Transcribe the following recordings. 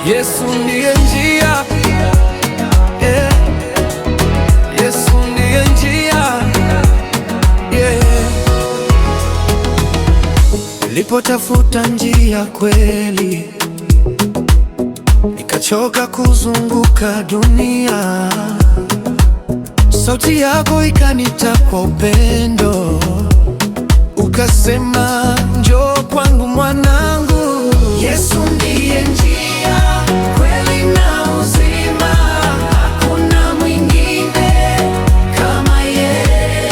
Yesu ndiye njia, yeah. Yesu ndiye njia, yeah. Nilipotafuta njia kweli, nikachoka kuzunguka dunia, sauti yako ikanita kwa upendo, ukasema njoo kwangu mwanangu. Yesu ndiye njia, kweli na uzima, hakuna mwingine kama yeye.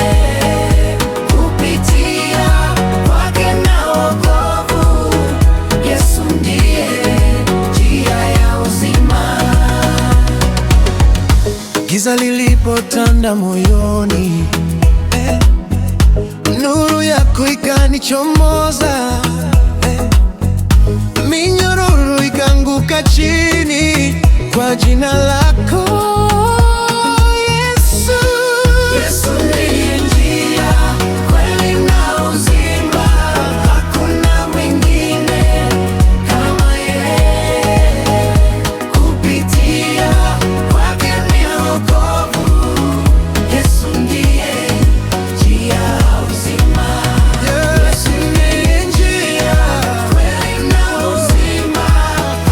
Kupitia kwake na wokovu, Yesu ndiye njia ya uzima. Giza lilipotanda moyoni, nuru yako ikanichomoza, minyororo ikanguka chini kwa jina lako Yesu. Yesu ndiye njia, kweli na uzima, hakuna mwingine kama yeye. Kupitia kwake ni wokovu, Yesu ndiye njia ya uzima. Yesu ndiye njia, kweli na uzima,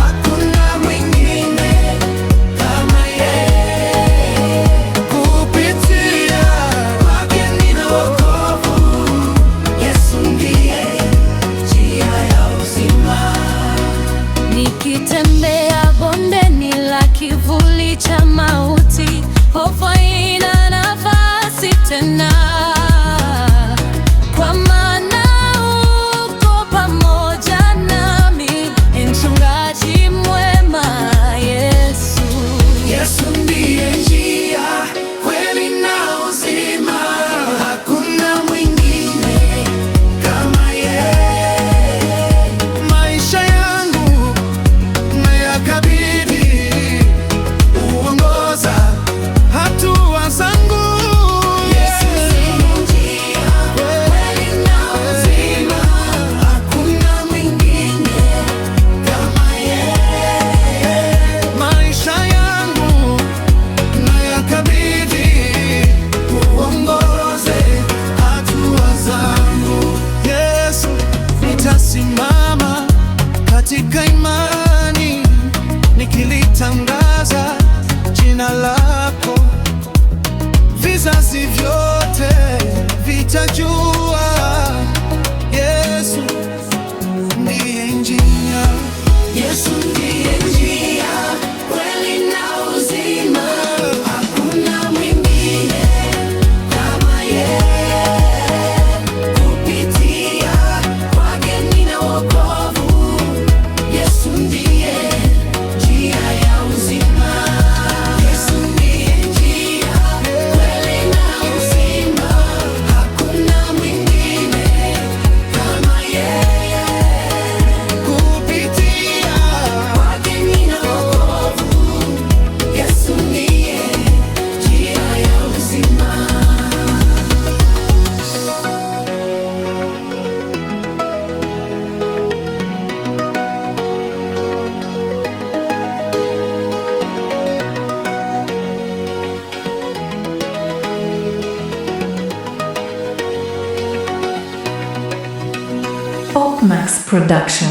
hakuna mwingine kama yeye. Kupitia kwake ni wokovu, Yesu ndiye njia ya uzima. Nikitembea bondeni la kivuli cha mauti, hofu haina nafasi tena, kwa maana uko pamoja nami, mchungaji mwema Yesu. Yesu ndiye njia, kweli na uzima, hakuna mwingine kama yeye. Maisha yangu nayakabidhi, uongoza hatua zangu. Yesu ndiye njia, kweli na uzima, hakuna mwingine kama yeye. Maisha yangu nayakabidhi, uongoze hatua zangu. Yesu, nitasimama katika imani, nikilitangaza jina lako, vizazi vyote vitajua Yesu ndiye njia. Yesu ndiye njia, kweli na uzima, hakuna mwingine kama yeye. Kupitia kwake nina wokovu, Yesu ndiye njia ya uzima. Yesu ndiye njia, kweli na uzima, hakuna mwingine kama yeye. Kupitia kwake nina wokovu, Yesu ndiye njia ya uzima. Max Production.